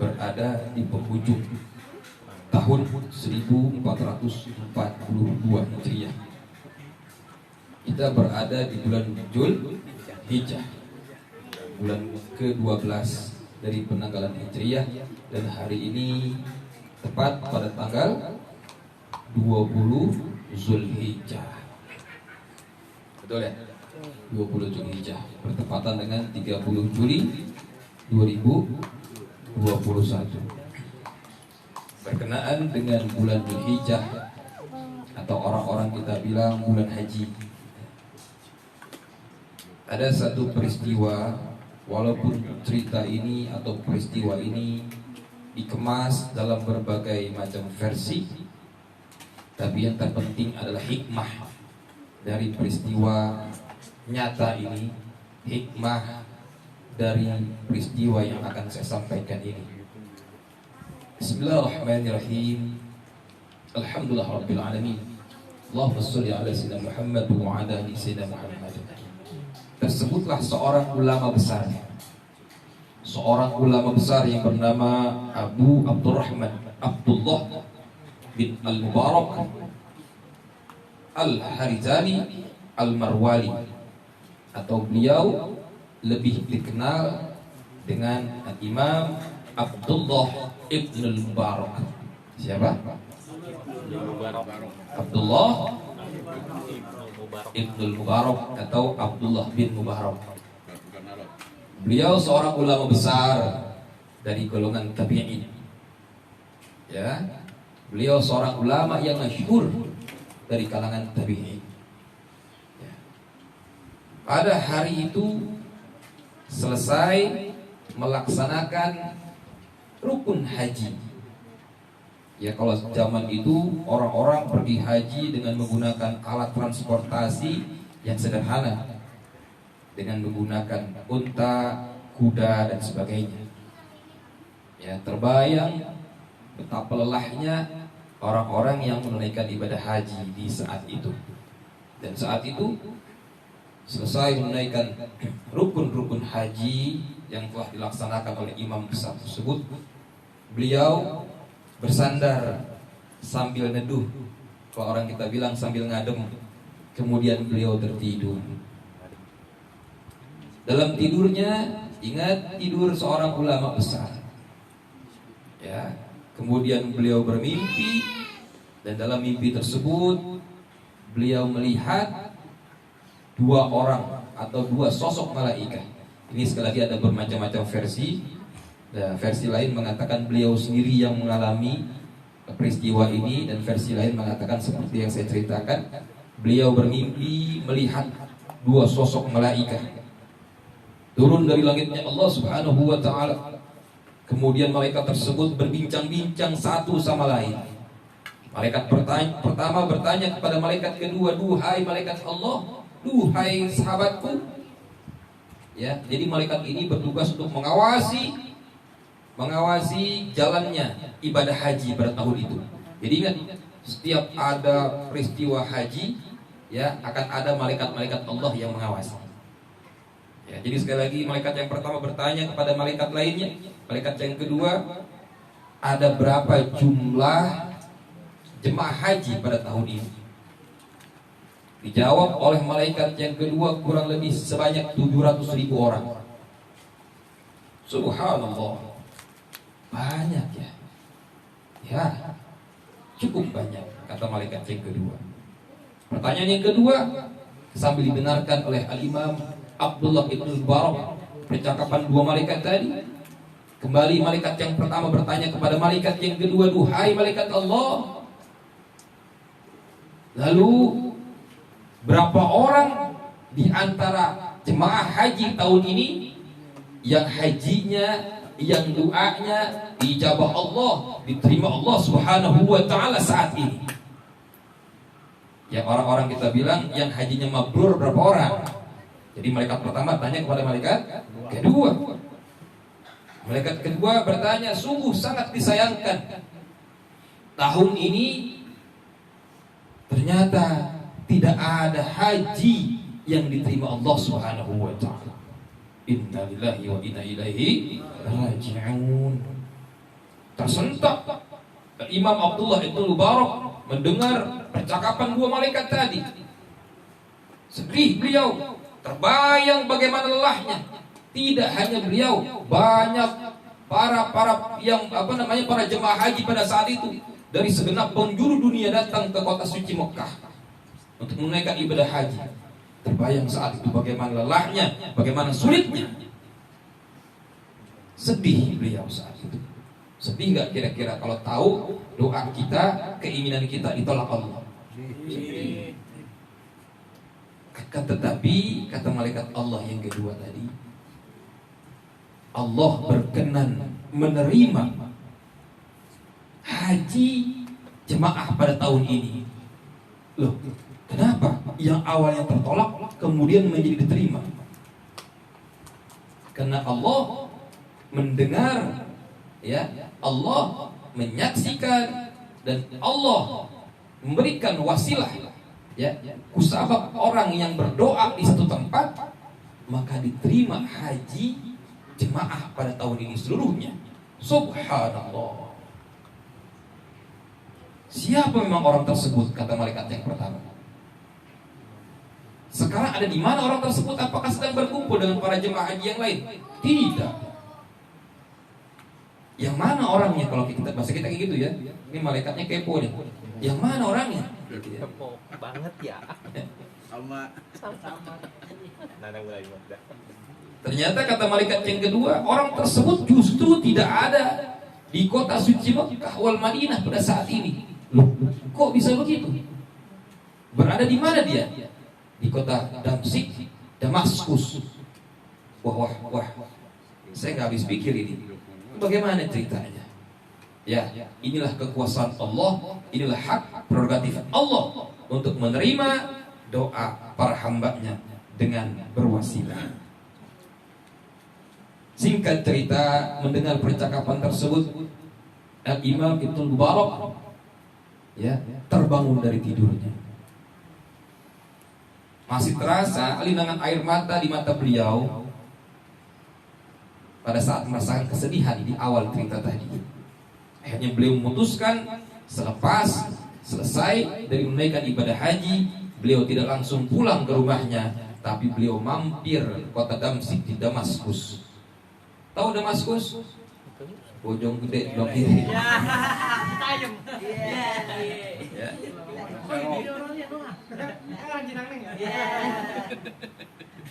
berada di penghujung tahun 1442 Hijriah. Kita berada di bulan Zulhijjah, bulan ke-12 dari penanggalan Hijriah, dan hari ini tepat pada tanggal 20 Zulhijjah. Betul ya? 20 Zulhijjah bertepatan dengan 30 Juli 2021. Berkenaan dengan bulan Zulhijjah, atau orang-orang kita bilang bulan haji, ada satu peristiwa, walaupun cerita ini atau peristiwa ini dikemas dalam berbagai macam versi, tapi yang terpenting adalah hikmah dari peristiwa nyata ini, hikmah dari peristiwa yang akan saya sampaikan ini. Bismillahirrahmanirrahim. Alhamdulillah Rabbil Alamin. Allahumma sholli ala sayyidina Muhammad wa ala ali sayyidina Muhammad. Tersebutlah seorang ulama besar, yang bernama Abu Abdurrahman Abdullah bin Al-Mubarak Al-Harizani Al-Marwali, atau beliau lebih dikenal dengan Imam Abdullah ibn Al-Mubarak. Siapa? Abdullah ibn Al-Mubarak atau Abdullah bin Mubarak. Beliau seorang ulama besar dari golongan tabi'in. Ya, beliau seorang ulama yang masyhur dari kalangan tabi'in. Ya. Pada hari itu selesai melaksanakan rukun haji. Ya, kalau zaman itu orang-orang pergi haji dengan menggunakan alat transportasi yang sederhana, dengan menggunakan unta, kuda dan sebagainya. Ya, terbayang betapa lelahnya orang-orang yang menunaikan ibadah haji di saat itu. Dan saat itu selesai menunaikan rukun-rukun haji yang telah dilaksanakan oleh imam besar tersebut, beliau bersandar sambil neduh, kalau orang kita bilang sambil ngadem. Kemudian beliau tertidur. Dalam tidurnya, ingat, tidur seorang ulama besar. Ya, kemudian beliau bermimpi, dan dalam mimpi tersebut beliau melihat dua orang atau dua sosok malaikat. Ini sekali lagi ada bermacam-macam versi. Nah, versi lain mengatakan beliau sendiri yang mengalami peristiwa ini, dan versi lain mengatakan seperti yang saya ceritakan, beliau bermimpi melihat dua sosok malaikat turun dari langitnya Allah Subhanahu wa ta'ala. Kemudian malaikat tersebut berbincang-bincang satu sama lain. Malaikat pertama bertanya kepada malaikat kedua, "Duhai malaikat Allah, duhai sahabatku." Ya, jadi malaikat ini bertugas untuk mengawasi jalannya ibadah haji pada tahun itu. Jadi ingat, setiap ada peristiwa haji, ya, akan ada malaikat-malaikat Allah yang mengawasi. Ya, jadi sekali lagi, malaikat yang pertama bertanya kepada malaikat lainnya, malaikat yang kedua, ada berapa jumlah jemaah haji pada tahun ini? Dijawab oleh malaikat yang kedua, kurang lebih sebanyak 700.000 orang. Subhanallah, banyak ya. Ya, cukup banyak, kata malaikat yang kedua. Pertanyaan yang kedua sambil didengarkan oleh Al-Imam Abdullah bin Mubarak, percakapan dua malaikat tadi. Kembali malaikat yang pertama bertanya kepada malaikat yang kedua, "Duhai malaikat Allah, lalu berapa orang di antara jemaah haji tahun ini yang hajinya, yang doanya dijabah Allah, diterima Allah Subhanahu wa ta'ala saat ini?" Yang orang-orang kita bilang yang hajinya mabrur berapa orang? Jadi malaikat pertama tanya kepada malaikat kedua. Malaikat kedua bertanya, "Sungguh sangat disayangkan, tahun ini ternyata tidak ada haji yang diterima Allah Subhanahu wa ta'ala. Innalillahi wa inna ilaihi raji'un." tersentak. Imam Abdullah ibn Mubarak mendengar percakapan dua malaikat tadi. Sedih beliau, terbayang bagaimana lelahnya. Tidak hanya beliau, banyak para yang para jemaah haji pada saat itu dari segenap penjuru dunia datang ke kota suci Mekah untuk menunaikan ibadah haji. Terbayang saat itu bagaimana lelahnya, bagaimana sulitnya. Sedih beliau saat itu. Sedih gak kira-kira kalau tahu doa kita, keinginan kita ditolak Allah? Sedih. Tetapi kata malaikat Allah yang kedua tadi, Allah berkenan menerima haji jemaah pada tahun ini. Loh, kenapa? Yang awalnya tertolak kemudian menjadi diterima. Karena Allah mendengar, ya, Allah menyaksikan, dan Allah memberikan wasilah, ya, kusabab orang yang berdoa di satu tempat, maka diterima haji jemaah pada tahun ini seluruhnya. Subhanallah. Siapa memang orang tersebut? Kata malaikat yang pertama. Sekarang ada di mana orang tersebut? Apakah sedang berkumpul dengan para jemaah haji yang lain? Tidak. Yang mana orangnya? Kalau kita bahasa kita kayak gitu ya. Ini malaikatnya kepo nih. Yang mana orangnya? Kepo banget ya. Sama. Ternyata kata malaikat yang kedua, orang tersebut justru tidak ada di kota suci Mekah wal Madinah pada saat ini. Loh, kok bisa begitu? Berada di mana dia? Di kota Damsik, Damaskus. Wah. Saya nggak habis pikir ini. Bagaimana ceritanya? Ya, inilah kekuasaan Allah, inilah hak prerogatif Allah untuk menerima doa para hambanya dengan berwasilah. Singkat cerita, mendengar percakapan tersebut, Imam Ibn Mubarak, ya, terbangun dari tidurnya. Masih terasa alinangan air mata di mata beliau pada saat merasakan kesedihan di awal cerita tadi. Akhirnya beliau memutuskan selepas selesai dari menunaikan ibadah haji, beliau tidak langsung pulang ke rumahnya, tapi beliau mampir ke kota Damsik di Damaskus. Tahu Damaskus? Bojong gede blok kiri. Ya.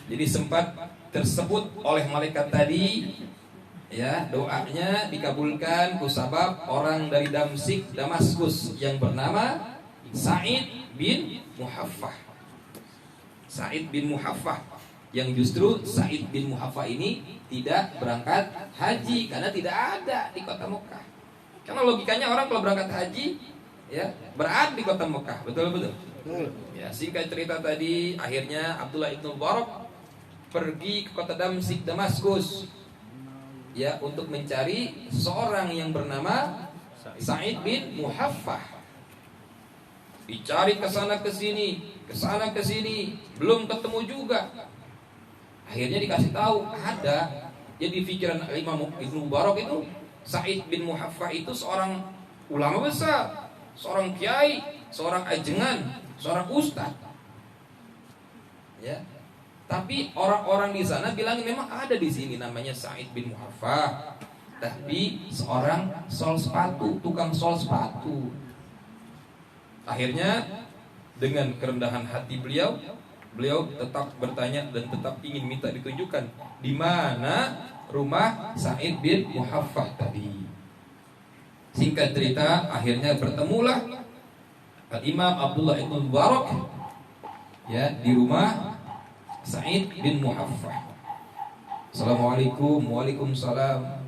Jadi sempat tersebut oleh malaikat tadi, ya, doanya dikabulkan kusabab orang dari Damsik, Damaskus yang bernama Sa'id bin Muhaffah. Sa'id bin Muhaffah, yang justru Sa'id bin Muhaffah ini tidak berangkat haji karena tidak ada di kota Mekah. Karena logikanya orang kalau berangkat haji, ya, berada di kota Mekah, betul. Ya, singkat cerita tadi, akhirnya Abdullah ibn Mubarak pergi ke kota Damsik, Damaskus, ya, untuk mencari seorang yang bernama Sa'id bin Muhaffah. Dicari ke sana ke sini, belum ketemu juga. Akhirnya dikasih tahu ada. Jadi pikiran Imam Ibn Mubarak itu, Sa'id bin Muhaffah itu seorang ulama besar, seorang kiai, seorang ajengan, seorang ustaz. Ya. Tapi orang-orang di sana bilang memang ada di sini namanya Sa'id bin Muhaffah, tapi seorang tukang sol sepatu. Akhirnya dengan kerendahan hati beliau tetap bertanya dan tetap ingin minta ditunjukkan di mana rumah Sa'id bin Muhaffah tadi. Singkat cerita, akhirnya bertemulah Imam Abdullah ibn Mubarak, ya, di rumah Sa'id bin Muhaffah. Assalamualaikum. Waalaikumsalam.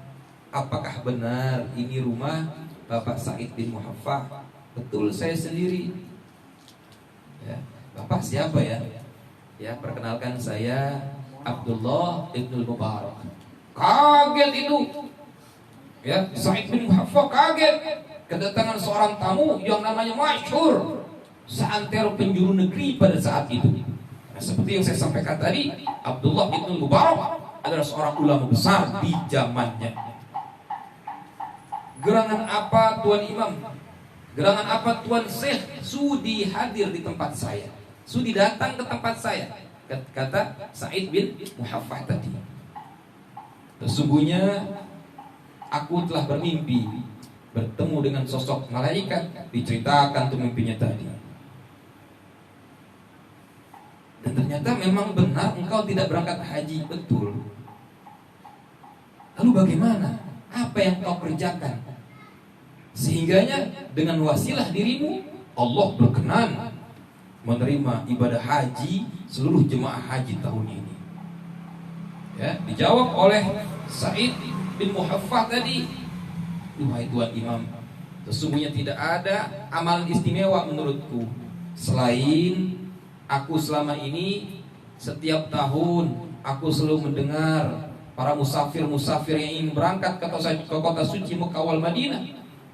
Apakah benar ini rumah Bapak Sa'id bin Muhaffah? Betul, saya sendiri. Ya, Bapak siapa ya? Ya, perkenalkan saya Abdullah ibn Mubarak. Kaget itu, ya, Sa'id bin Muhaffah kaget kedatangan seorang tamu yang namanya masyhur seantero penjuru negeri pada saat itu. Nah, seperti yang saya sampaikan tadi, Abdullah ibn Mubarak adalah seorang ulama besar di zamannya. gerangan apa Tuan Imam, gerangan apa Tuan Syekh sudi hadir di tempat saya, sudi datang ke tempat saya, kata Sa'id bin Muhaffah tadi. Sesungguhnya aku telah bermimpi bertemu dengan sosok malaikat, diceritakan tuh mimpinya tadi. Dan ternyata memang benar engkau tidak berangkat haji, betul. Lalu bagaimana? Apa yang kau kerjakan? Sehingganya dengan wasilah dirimu Allah berkenan menerima ibadah haji seluruh jemaah haji tahun ini. Ya, dijawab oleh Sa'id bin Muhaffah tadi, "Duhai Tuan Imam, sesungguhnya tidak ada amalan istimewa menurutku selain aku selama ini setiap tahun aku selalu mendengar para musafir-musafir yang ingin berangkat ke kota suci Mekah wal Madinah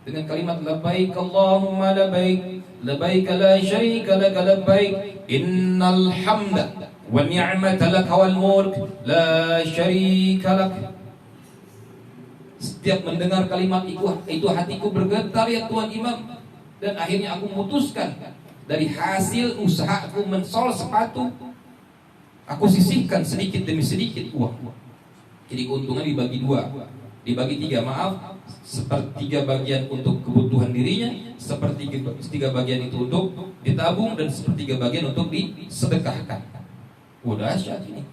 dengan kalimat labbaik Allahumma labbaik labbaik la syarika lak labbaik innal hamda wan ni'mata lak wal mulk la syarika lak." Setiap mendengar kalimat itu hatiku bergetar ya Tuan Imam, dan akhirnya aku memutuskan dari hasil usahaku mensol sepatu, aku sisihkan sedikit demi sedikit uang. Jadi keuntungan dibagi dua, dibagi tiga, maaf, sepertiga bagian untuk kebutuhan dirinya, sepertiga bagian itu untuk ditabung, dan sepertiga bagian untuk disedekahkan. Udah dahsyat ini.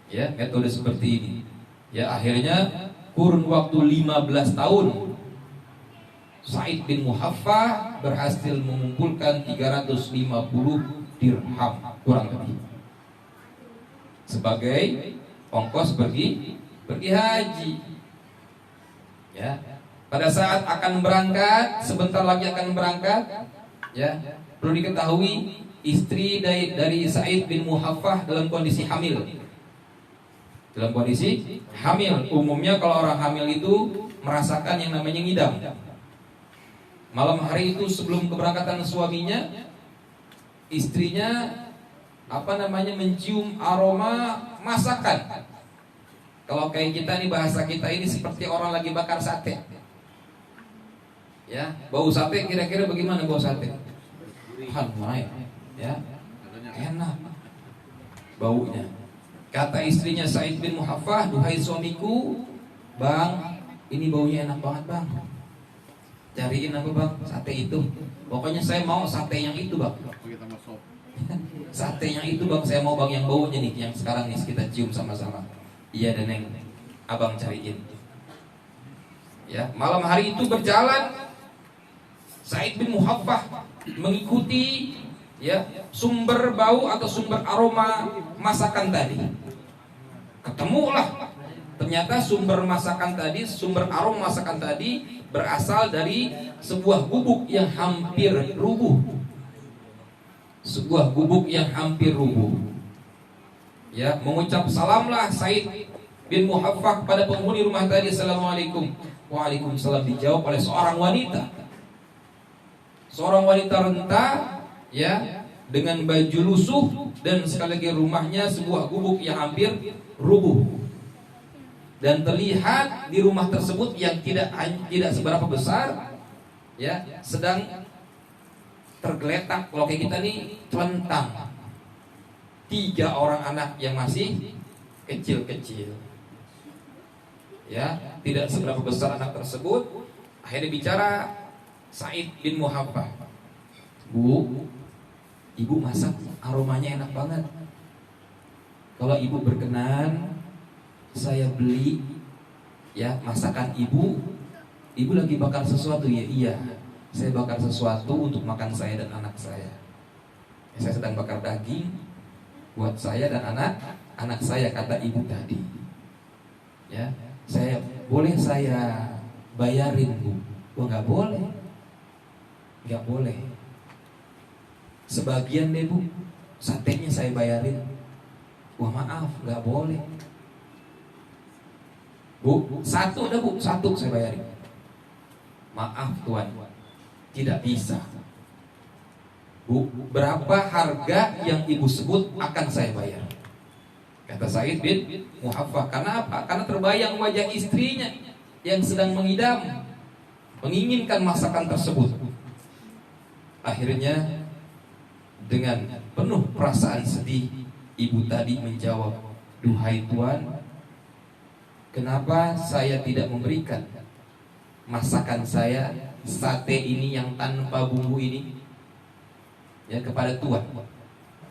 Ya, metode seperti ini. Ya, akhirnya kurun waktu 15 tahun Sa'id bin Muhaffah berhasil mengumpulkan 350 dirham kurang lebih sebagai ongkos pergi haji. Ya, pada saat akan berangkat, sebentar lagi akan berangkat, ya, perlu diketahui istri dari Sa'id bin Muhaffah dalam kondisi hamil. Dalam kondisi hamil, umumnya kalau orang hamil itu merasakan yang namanya ngidam. Malam hari itu sebelum keberangkatan suaminya, istrinya mencium aroma masakan. Kalau kayak kita nih, bahasa kita ini seperti orang lagi bakar sate. Ya, bau sate kira-kira bagaimana bau sate? Hanmai, ya, enak baunya. Kata istrinya Sa'id bin Muhaffah, "Duhai suamiku, bang, ini baunya enak banget bang. Cariin apa bang? Sate itu. Pokoknya saya mau sate yang itu bang. Sate yang itu bang, saya mau bang yang baunya nih, yang sekarang nih kita cium sama-sama." "Iya dan neng, abang cariin." Ya, malam hari itu berjalan, Sa'id bin Muhaffah mengikuti ya sumber bau atau sumber aroma masakan tadi. Ketemulah ternyata sumber masakan tadi, sumber aroma masakan tadi berasal dari sebuah gubuk yang hampir rubuh. Sebuah gubuk yang hampir rubuh. Ya, mengucap salamlah Sa'id bin Muhaffah pada penghuni rumah tadi, "Assalamualaikum." "Waalaikumsalam." Dijawab oleh seorang wanita. Seorang wanita renta, ya, dengan baju lusuh, dan sekali lagi rumahnya sebuah gubuk yang hampir rubuh. Dan terlihat di rumah tersebut yang tidak seberapa besar, ya, sedang tergeletak, kalau kayak kita nih, telentang 3 orang anak yang masih kecil-kecil. Ya, tidak seberapa besar anak tersebut. Akhirnya bicara Sa'id bin Muhaffah, "Bu, ibu masak aromanya enak banget. Kalau ibu berkenan, saya beli ya masakan ibu. Ibu lagi bakar sesuatu ya?" "Iya, saya bakar sesuatu untuk makan saya dan anak saya. Saya sedang bakar daging buat saya dan anak saya," kata ibu tadi. Ya, boleh saya bayarin bu?" "Oh nggak boleh, nggak boleh. Sebagian deh bu, satenya saya bayarin." "Wah maaf, nggak boleh." "Bu, satu dah bu, satu saya bayarin." "Maaf tuan, tidak bisa." "Bu, berapa harga yang ibu sebut akan saya bayar?" Kata Sa'id bin Muhaffah. Karena apa? Karena terbayang wajah istrinya yang sedang mengidam, menginginkan masakan tersebut. Akhirnya dengan penuh perasaan sedih, ibu tadi menjawab, "Duhai Tuan, kenapa saya tidak memberikan masakan saya, sate ini yang tanpa bumbu ini, ya, kepada Tuan?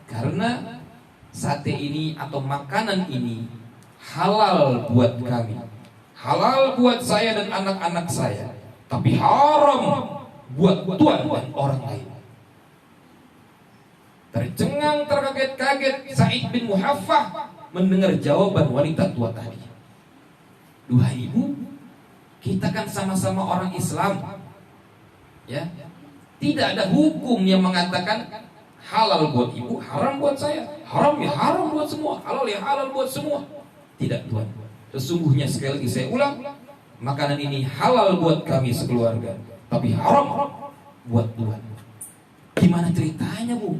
Karena sate ini atau makanan ini halal buat kami, halal buat saya dan anak-anak saya, tapi haram buat Tuan dan orang lain." Tercengang, terkaget-kaget Sa'id bin Muhaffah mendengar jawaban wanita tua tadi. "Duhai ibu, kita kan sama-sama orang Islam, ya. Tidak ada hukum yang mengatakan halal buat ibu, haram buat saya. Haram ya haram buat semua, halal ya halal buat semua. Tidak, Tuan. Sesungguhnya, sekali lagi saya ulang, makanan ini halal buat kami sekeluarga, tapi haram buat Tuan." Gimana ceritanya, Bu?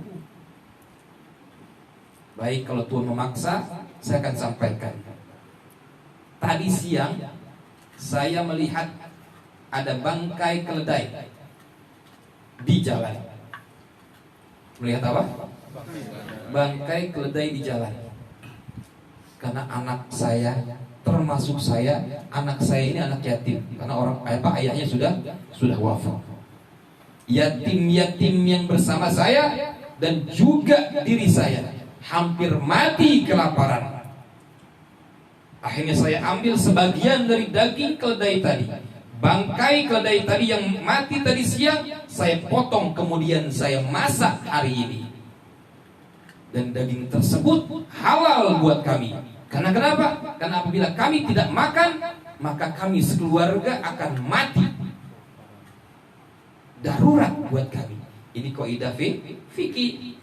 Baik, kalau Tuan memaksa, saya akan sampaikan. Tadi siang saya melihat ada bangkai keledai di jalan. Melihat apa? Bangkai keledai di jalan. Karena anak saya, termasuk saya, anak saya ini anak yatim. Karena ayahnya sudah wafat. Yatim-yatim yang bersama saya dan juga diri saya hampir mati kelaparan. Akhirnya saya ambil sebagian dari daging keledai tadi, bangkai keledai tadi yang mati tadi siang, saya potong kemudian saya masak hari ini. Dan daging tersebut halal buat kami. Karena kenapa? Karena apabila kami tidak makan, maka kami sekeluarga akan mati. Darurat buat kami. Ini kaidah fikih.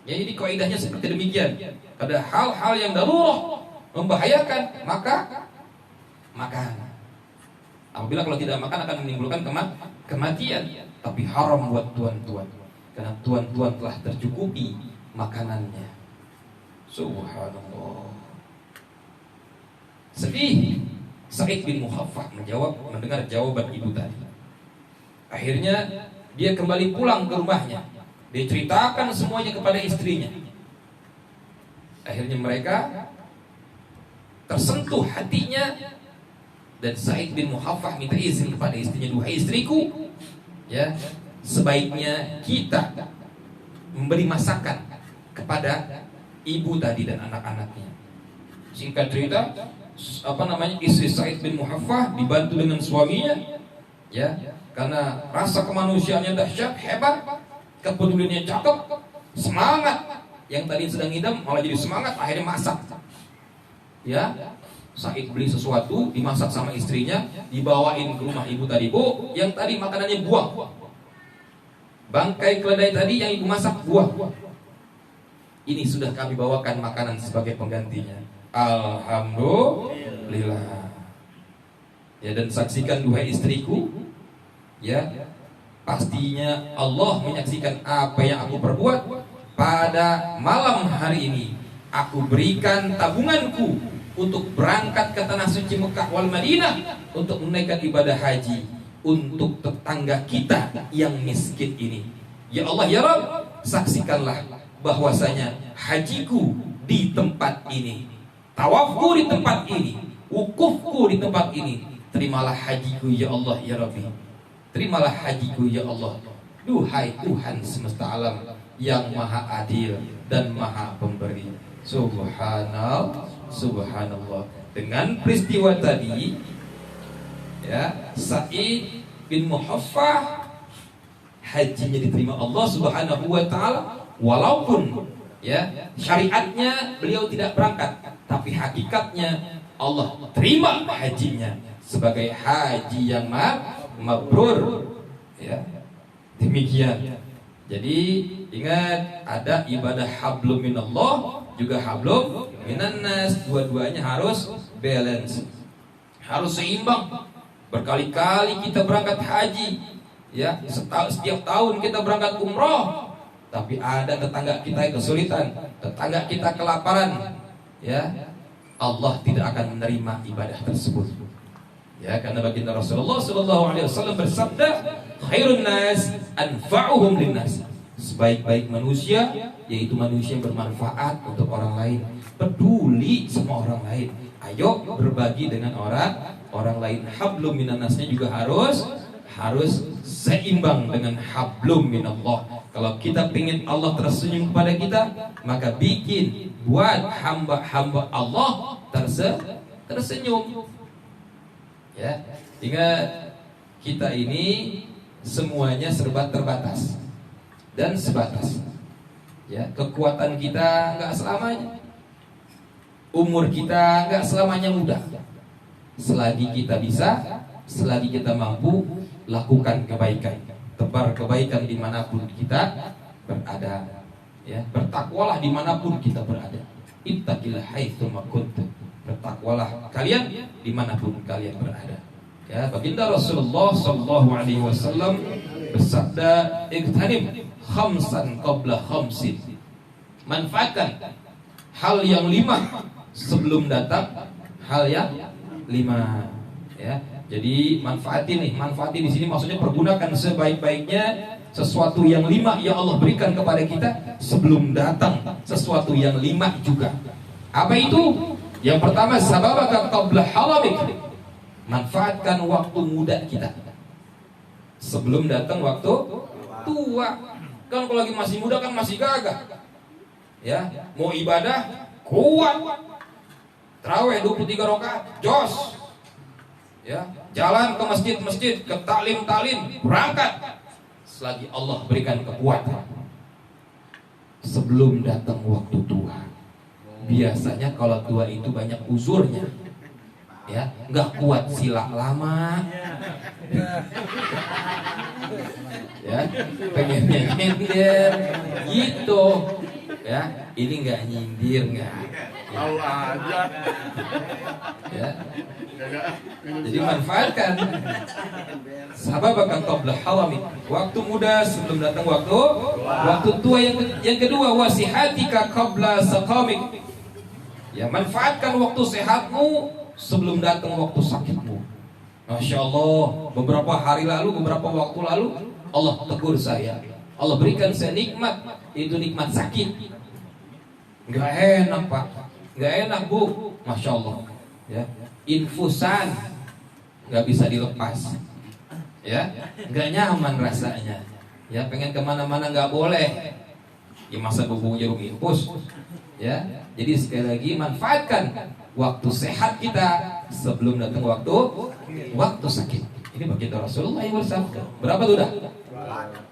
Ya, ini kaidahnya seperti demikian. Pada hal-hal yang darurat membahayakan, maka makan. Apabila kalau tidak makan akan menimbulkan kematian. Tapi haram buat tuan-tuan, karena tuan-tuan telah tercukupi makanannya. Subhanallah. Sedih Sa'id bin Muhaffah mendengar jawaban ibu tadi. Akhirnya dia kembali pulang ke rumahnya. Dia ceritakan semuanya kepada istrinya. Akhirnya mereka tersentuh hatinya, dan Sa'id bin Muhaffah minta izin kepada istrinya, "Duhai istriku, ya, sebaiknya kita memberi masakan kepada ibu tadi dan anak-anaknya." Singkat cerita, istri Sa'id bin Muhaffah dibantu dengan suaminya, ya, karena rasa kemanusiaannya dahsyat, hebat, kepeduliannya cakep, semangat. Yang tadi sedang idam malah jadi semangat, akhirnya masak. Ya, Sa'id beli sesuatu, dimasak sama istrinya, dibawain ke rumah ibu tadi. "Bu, yang tadi makanannya buang. Bangkai keledai tadi yang ibu masak buang. Ini sudah kami bawakan makanan sebagai penggantinya." Alhamdulillah. Ya, dan saksikan duhai istriku, ya, pastinya Allah menyaksikan apa yang aku perbuat. Pada malam hari ini aku berikan tabunganku untuk berangkat ke tanah suci Mekah wal Madinah untuk menunaikan ibadah haji untuk tetangga kita yang miskin ini. Ya Allah, ya Rabb, saksikanlah bahwasanya hajiku di tempat ini, tawafku di tempat ini, wukufku di tempat ini. Terimalah hajiku ya Allah ya Rabbi. Terimalah hajiku ya Allah. Duhai Tuhan semesta alam yang maha adil dan maha pemberi. Subhanallah, subhanallah. Dengan peristiwa tadi, ya, Sa'id bin Muhaffah hajinya diterima Allah Subhanahu wa taala, walaupun ya syariatnya beliau tidak berangkat, tapi hakikatnya Allah terima hajinya sebagai haji yang mabrur, ya. Demikian. Jadi ingat, ada ibadah hablum minallah, juga hablum minannas. Dua-duanya harus balance, harus seimbang. Berkali-kali kita berangkat haji, ya, setiap tahun kita berangkat umroh, tapi ada tetangga kita yang kesulitan, tetangga kita kelaparan, ya, Allah tidak akan menerima ibadah tersebut. Ya, karena baginda Rasulullah sallallahu alaihi wasallam bersabda, khairun nas anfa'uhum linnas. Sebaik-baik manusia yaitu manusia yang bermanfaat untuk orang lain, peduli sama orang lain. Ayo berbagi dengan orang lain. Hablum minan nasnya juga harus seimbang dengan hablum minallah. Kalau kita ingin Allah tersenyum kepada kita, maka buat hamba-hamba Allah tersenyum. Ya, ingat kita ini semuanya serba terbatas dan sebatas. Ya, kekuatan kita nggak selamanya, umur kita nggak selamanya muda. Selagi kita bisa, selagi kita mampu, lakukan kebaikan, tebar kebaikan dimanapun kita berada. Ya, bertakwalah dimanapun kita berada. Ittaqillah haitsu ma kuntum. Bertakwalah kalian dimanapun kalian berada. Ya, baginda Rasulullah sallallahu alaihi wasallam bersabda, "Ightanim khamsan qabla khamsin." Manfaatkan hal yang 5 sebelum datang hal yang 5. Ya, jadi manfaatin di sini maksudnya pergunakan sebaik-baiknya sesuatu yang 5 yang Allah berikan kepada kita sebelum datang sesuatu yang 5 juga. Apa itu? Yang pertama, sababaka qabla haramik. Manfaatkan waktu muda kita sebelum datang waktu tua. Kan kalau lagi masih muda kan masih gagah. Ya, mau ibadah kuat. Tarawih 23 rakaat, jos. Ya, jalan ke masjid, ke taklim, berangkat. Selagi Allah berikan kekuatan. Sebelum datang waktu tua. Biasanya kalau tua itu banyak uzurnya. Ya, nggak kuat sila lama. Ya, pengen nyindir gitu. Ya, ini nggak nyindir nggak. Ya. Jadi manfaatkan sababaka qabla harami. Waktu muda sebelum datang waktu tua. Yang kedua, wasihatika qabla saqamik. Ya, manfaatkan waktu sehatmu sebelum datang waktu sakitmu. Masya Allah, beberapa hari lalu, beberapa waktu lalu Allah tegur saya. Allah berikan saya nikmat, itu nikmat sakit. Gak enak Pak, gak enak Bu. Masya Allah. Ya, infusan gak bisa dilepas. Ya, gak nyaman rasanya. Ya, pengen kemana-mana gak boleh. Ya masa bubung jarum infus. Ya, jadi sekali lagi manfaatkan waktu sehat kita sebelum datang waktu sakit. Ini baginda Rasulullah yang bersabda. Berapa tuh dah?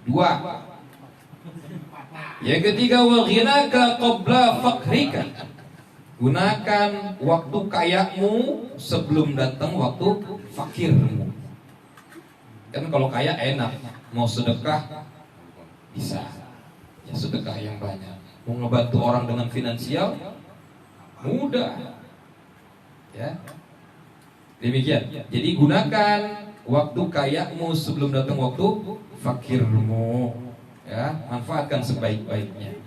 2. Yang ketiga, wa ghinaka qabla fakrika. Gunakan waktu kayamu sebelum datang waktu fakirmu. Kan kalau kaya enak, mau sedekah bisa. Ya sedekah yang banyak. Mau ngebantu orang dengan finansial mudah. Ya. Demikian. Jadi gunakan waktu kayamu sebelum datang waktu fakirmu. Ya, manfaatkan sebaik-baiknya.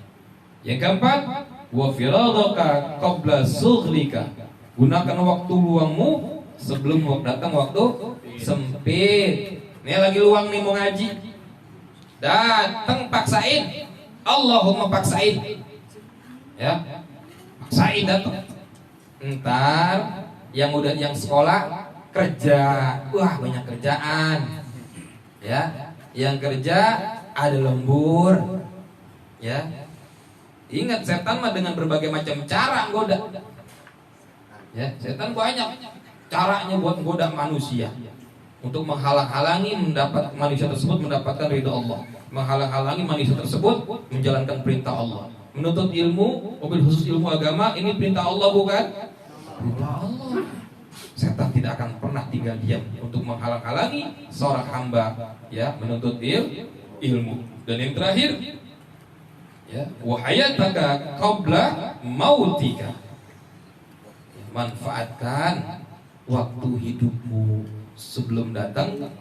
Yang keempat, wa firadaka qabla sughlika. Gunakan waktu luangmu sebelum datang waktu sempit. Ini lagi luang nih mau ngaji. Datang paksain. Allahumma paksain. Ya. Paksain datang. Entar yang sekolah kerja. Wah, banyak kerjaan. Ya. Yang kerja ada lembur. Ya. Ingat, setan mah dengan berbagai macam cara goda. Ya, setan banyak caranya buat goda manusia. Untuk menghalang-halangi manusia tersebut mendapatkan ridha Allah, menghalang-halangi manusia tersebut menjalankan perintah Allah. Menuntut ilmu, mobil khusus ilmu agama, ini perintah Allah bukan? Perintah Allah. Setan tidak akan pernah tinggal diam untuk menghalang-halangi seorang hamba ya menuntut ilmu. Dan yang terakhir, ya, wa hayataka qabla mautika. Manfaatkan waktu hidupmu sebelum datang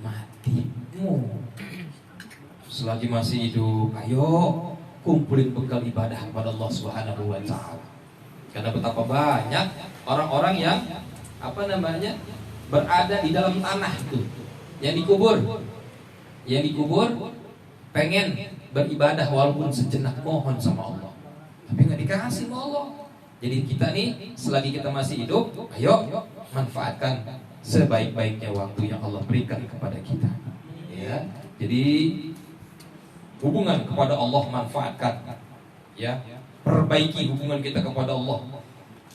matimu. Selagi masih hidup, ayo kumpulin bekal ibadah kepada Allah Subhanahu wa taala. Karena betapa banyak orang-orang yang berada di dalam tanah itu, yang dikubur pengen beribadah walaupun sejenak, mohon sama Allah, tapi nggak dikasih sama Allah. Jadi kita nih selagi kita masih hidup, ayo manfaatkan sebaik-baiknya waktu yang Allah berikan kepada kita. Ya, jadi hubungan kepada Allah manfaatkan, ya, perbaiki hubungan kita kepada Allah.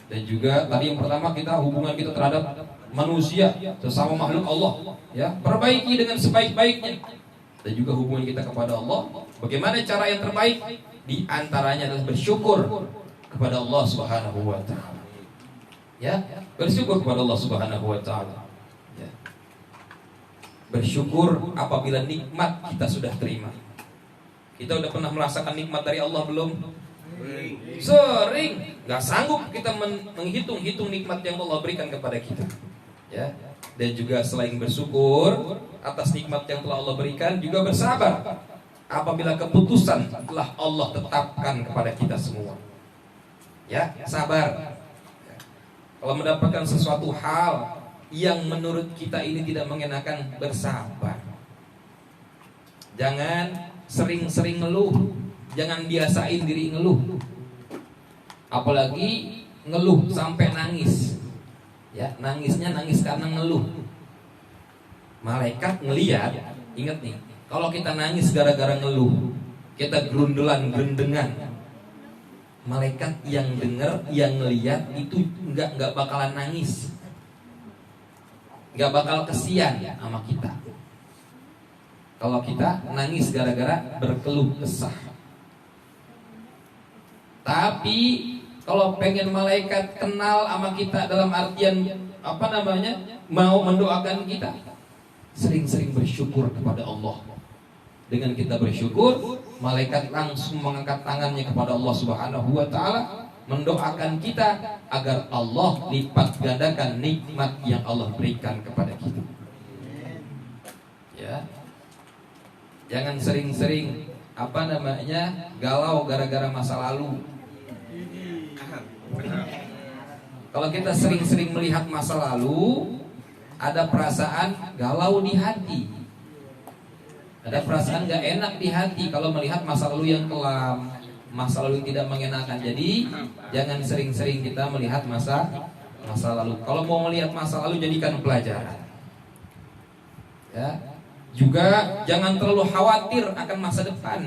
Dan juga tadi yang pertama, kita hubungan kita terhadap manusia, sesama makhluk Allah, ya, perbaiki dengan sebaik-baiknya. Dan juga hubungan kita kepada Allah, bagaimana cara yang terbaik? Di antaranya adalah bersyukur kepada Allah Subhanahu wa taala. Ya, bersyukur kepada Allah Subhanahu wa taala. Ya. Bersyukur apabila nikmat kita sudah terima. Kita udah pernah merasakan nikmat dari Allah belum? Sering. Gak sanggup kita menghitung-hitung nikmat yang Allah berikan kepada kita. Ya. Dan juga selain bersyukur atas nikmat yang telah Allah berikan, juga bersabar apabila keputusan telah Allah tetapkan kepada kita semua. Ya, sabar. Kalau mendapatkan sesuatu hal yang menurut kita ini tidak mengenakan, bersabar. Jangan sering-sering ngeluh. Jangan biasain diri ngeluh. Apalagi ngeluh sampai nangis. Ya, nangisnya nangis karena ngeluh. Malaikat ngelihat, ingat nih, kalau kita nangis gara-gara ngeluh, kita gerundelan, gerendengan, malaikat yang dengar, yang ngelihat itu nggak bakalan nangis, nggak bakal kesian sama kita. Kalau kita nangis gara-gara berkeluh kesah. Tapi kalau pengen malaikat kenal sama kita dalam artian mau mendoakan kita, sering-sering bersyukur kepada Allah. Dengan kita bersyukur, malaikat langsung mengangkat tangannya kepada Allah Subhanahu wa taala, mendoakan kita agar Allah lipat gandakan nikmat yang Allah berikan kepada kita. Ya. Jangan sering-sering galau gara-gara masa lalu. Kalau kita sering-sering melihat masa lalu, ada perasaan galau di hati, ada perasaan gak enak di hati kalau melihat masa lalu yang kelam, masa lalu yang tidak mengenakan. Jadi jangan sering-sering kita melihat masa lalu. Kalau mau melihat masa lalu, jadikan pelajaran. Ya. Juga jangan terlalu khawatir akan masa depan.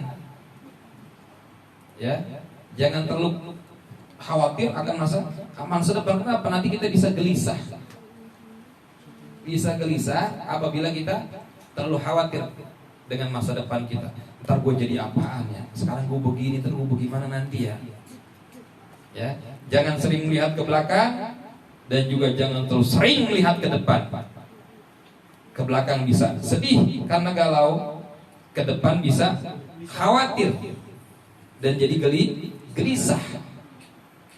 Ya, jangan terlalu khawatir akan masa depan. Kenapa? Nanti kita bisa gelisah. Bisa gelisah apabila kita terlalu khawatir dengan masa depan kita. Ntar gue jadi apaan ya? Sekarang gue begini, ntar gue bagaimana nanti ya? Ya, jangan sering melihat ke belakang dan juga jangan terlalu sering melihat ke depan. Ke belakang bisa sedih karena galau, ke depan bisa khawatir dan jadi gelisah.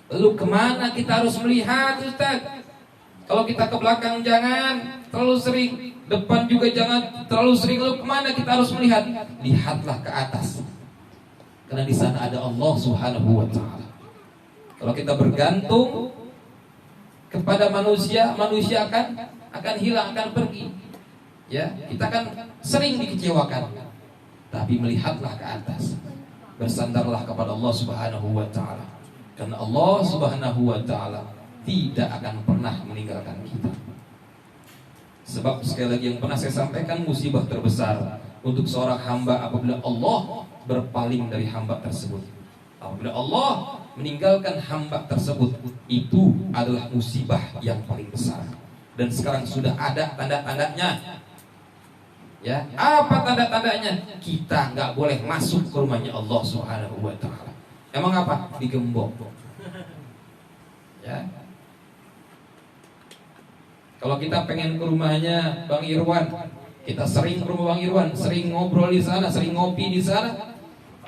Lalu kemana kita harus melihat, Ustaz? Kalau kita ke belakang jangan terlalu sering, depan juga jangan terlalu sering. Lalu kemana kita harus melihat? Lihatlah ke atas, karena di sana ada Allah Subhanahu wa taala. Kalau kita bergantung kepada manusia, manusia akan hilang, akan pergi. Ya, kita akan sering dikecewakan. Tapi melihatlah ke atas, bersandarlah kepada Allah Subhanahu wa taala. Karena Allah Subhanahu wa taala tidak akan pernah meninggalkan kita. Sebab sekali lagi yang pernah saya sampaikan, musibah terbesar untuk seorang hamba apabila Allah berpaling dari hamba tersebut. Apabila Allah meninggalkan hamba tersebut, itu adalah musibah yang paling besar. Dan sekarang sudah ada tanda-tandanya. Ya, apa tanda-tandanya? Kita nggak boleh masuk ke rumahnya Allah Subhanahu wa taala. Emang apa? Digembok. Ya. Kalau kita pengen ke rumahnya Bang Irwan, kita sering ke rumah Bang Irwan, sering ngobrol di sana, sering ngopi di sana.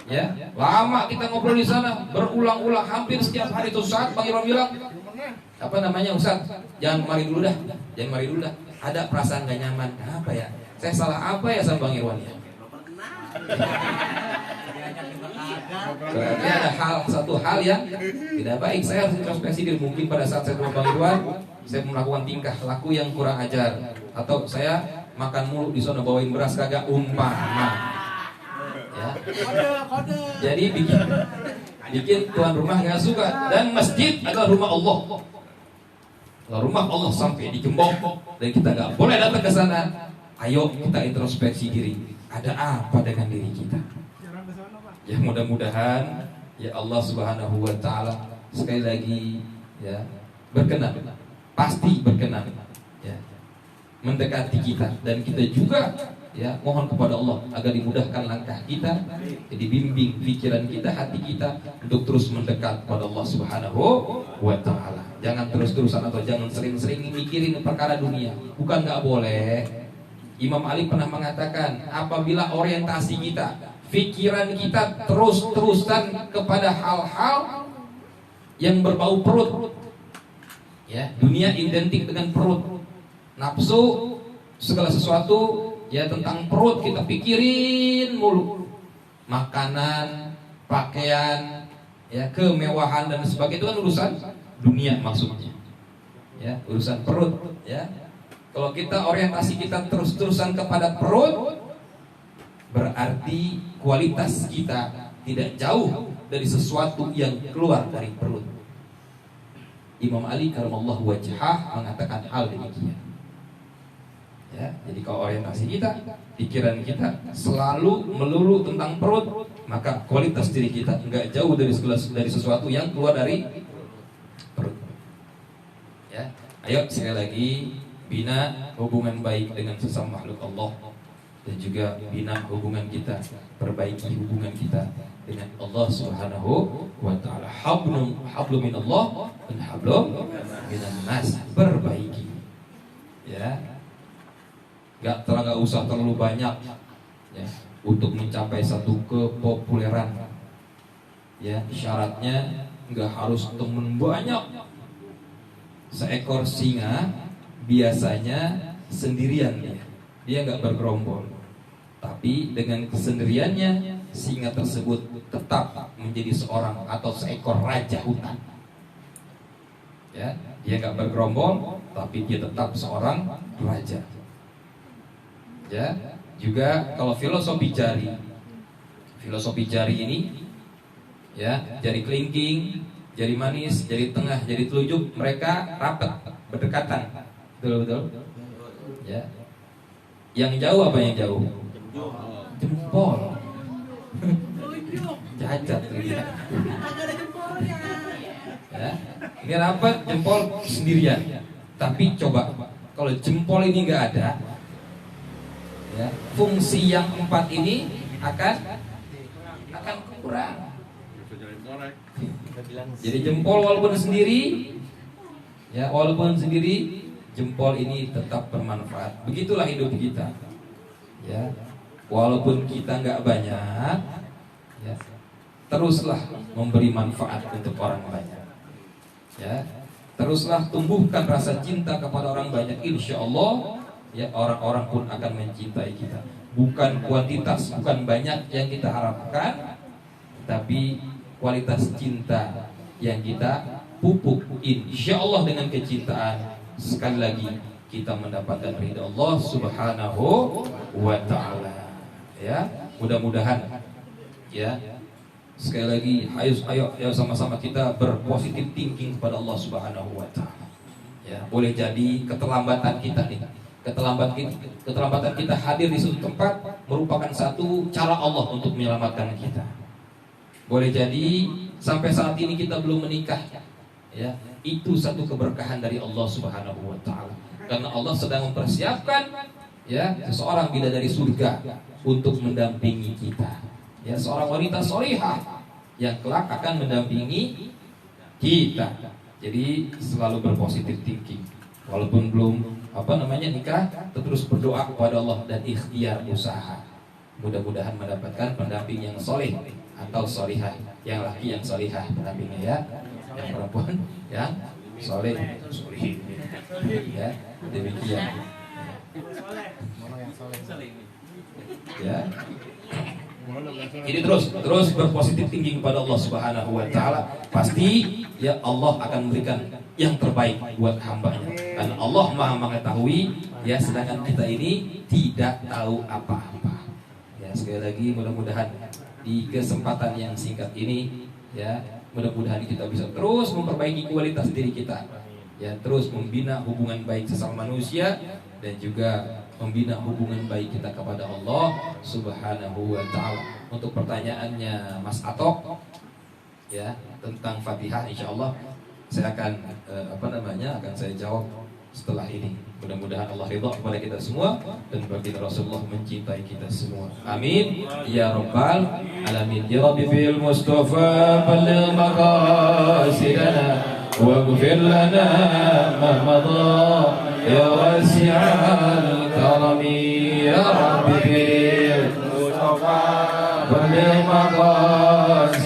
Ya, lama kita ngobrol di sana, berulang-ulang hampir setiap hari. Itu saat Bang Irwan bilang, Ustaz, jangan mari dulu dah. Ada perasaan gak nyaman. Apa ya? Saya salah apa ya sama Bang Irwan ya? Berarti ada satu hal yang tidak baik. Saya harus introspeksi diri. Mungkin pada saat saya ketemu Bang Irwan, saya melakukan tingkah laku yang kurang ajar, atau saya makan mulu di sana bawain beras kagak, umpama. Ya. Jadi bikin tuan rumah nggak suka. Dan masjid adalah rumah Allah. Kalau rumah Allah sampai digembok dan kita nggak boleh datang ke sana, ayo kita introspeksi diri. Ada apa dengan diri kita? Ya mudah-mudahan ya Allah Subhanahu wa taala sekali lagi ya berkenan, pasti berkenan ya mendekati kita, dan kita juga ya mohon kepada Allah agar dimudahkan langkah kita, dibimbing pikiran kita, hati kita untuk terus mendekat kepada Allah Subhanahu wa taala. Jangan terus-terusan atau jangan sering-sering mikirin perkara dunia. Bukan nggak boleh. Imam Ali pernah mengatakan, apabila orientasi kita, pikiran kita terus-terusan kepada hal-hal yang berbau perut, ya, dunia identik dengan perut, nafsu, segala sesuatu ya tentang perut kita pikirin mulu, makanan, pakaian, ya kemewahan dan sebagainya, itu kan urusan dunia maksudnya, ya urusan perut, ya. Kalau kita orientasi kita terus-terusan kepada perut, berarti kualitas kita tidak jauh dari sesuatu yang keluar dari perut. Imam Ali karamallahu wajhah mengatakan hal demikian. Ya, jadi kalau orientasi kita, pikiran kita selalu melulu tentang perut, maka kualitas diri kita enggak jauh dari sesuatu yang keluar dari perut. Ya, ayo sekali lagi bina hubungan baik dengan sesama makhluk Allah, dan juga bina hubungan kita, perbaiki hubungan kita dengan Allah Subhanahu wa taala. Hablum minallah dan hablum minan nas, perbaiki. Ya. Enggak usah terlalu banyak ya untuk mencapai satu kepopuleran. Ya, syaratnya enggak harus teman banyak. Seekor singa biasanya sendirian dia nggak bergerombol, tapi dengan kesendiriannya singa tersebut tetap menjadi seorang atau seekor raja hutan. Ya, dia nggak bergerombol, tapi dia tetap seorang raja. Ya, juga kalau filosofi jari ini, ya jari kelingking, jari manis, jari tengah, jari telunjuk, mereka rapat berdekatan. Betul. Ya. Yang jauh apa yang jauh? Jempol. Cacat ya. Ya. Ini rapat jempol sendirian. Tapi coba kalau jempol ini nggak ada, ya, fungsi yang 4 ini akan kurang. Jadi jempol walaupun sendiri, ya walaupun sendiri, jempol ini tetap bermanfaat. Begitulah hidup kita. Ya, walaupun kita nggak banyak, ya, teruslah memberi manfaat untuk orang banyak. Ya, teruslah tumbuhkan rasa cinta kepada orang banyak. Insya Allah, ya orang-orang pun akan mencintai kita. Bukan kuantitas, bukan banyak yang kita harapkan, tapi kualitas cinta yang kita pupuk. Insya Allah dengan kecintaan, sekali lagi kita mendapatkan ridha Allah Subhanahu wa taala. Ya, mudah-mudahan ya. Sekali lagi ayo sama-sama kita berpositif thinking kepada Allah Subhanahu wa taala. Ya, boleh jadi keterlambatan kita hadir di suatu tempat merupakan satu cara Allah untuk menyelamatkan kita. Boleh jadi sampai saat ini kita belum menikah, ya, itu satu keberkahan dari Allah Subhanahu wa taala. Karena Allah sedang mempersiapkan ya seseorang bidadari surga untuk mendampingi kita. Ya, seorang wanita sholihah yang kelak akan mendampingi kita. Jadi selalu berpositif thinking. Walaupun belum nikah, terus berdoa kepada Allah dan ikhtiar usaha. Mudah-mudahan mendapatkan pendamping yang soleh atau sholihah, yang laki yang sholihah pendampingnya, ya, yang perempuan yang soleh. Ya, demikian. Ya. Jadi terus berpositif tinggi kepada Allah Subhanahu wa taala. Pasti ya Allah akan memberikan yang terbaik buat hambanya. Karena Allah Maha mengetahui, ya, sedangkan kita ini tidak tahu apa-apa. Ya, sekali lagi mudah-mudahan di kesempatan yang singkat ini, ya, mudah-mudahan kita bisa terus memperbaiki kualitas diri kita, ya, terus membina hubungan baik sesama manusia dan juga membina hubungan baik kita kepada Allah Subhanahu wa taala. Untuk pertanyaannya Mas Atok, ya, tentang Fatihah, insyaallah saya akan akan saya jawab setelah ini. Mudah-mudahan Allah ridha kepada kita semua dan baginda Rasulullah mencintai kita semua. Amin ya rabbal alamin. Ya Rabbi bil Mustafa balligh maqasidana waghfir lana ma madha ya wasi'al karami. Ya Rabbi bil Mustafa balligh maqasidana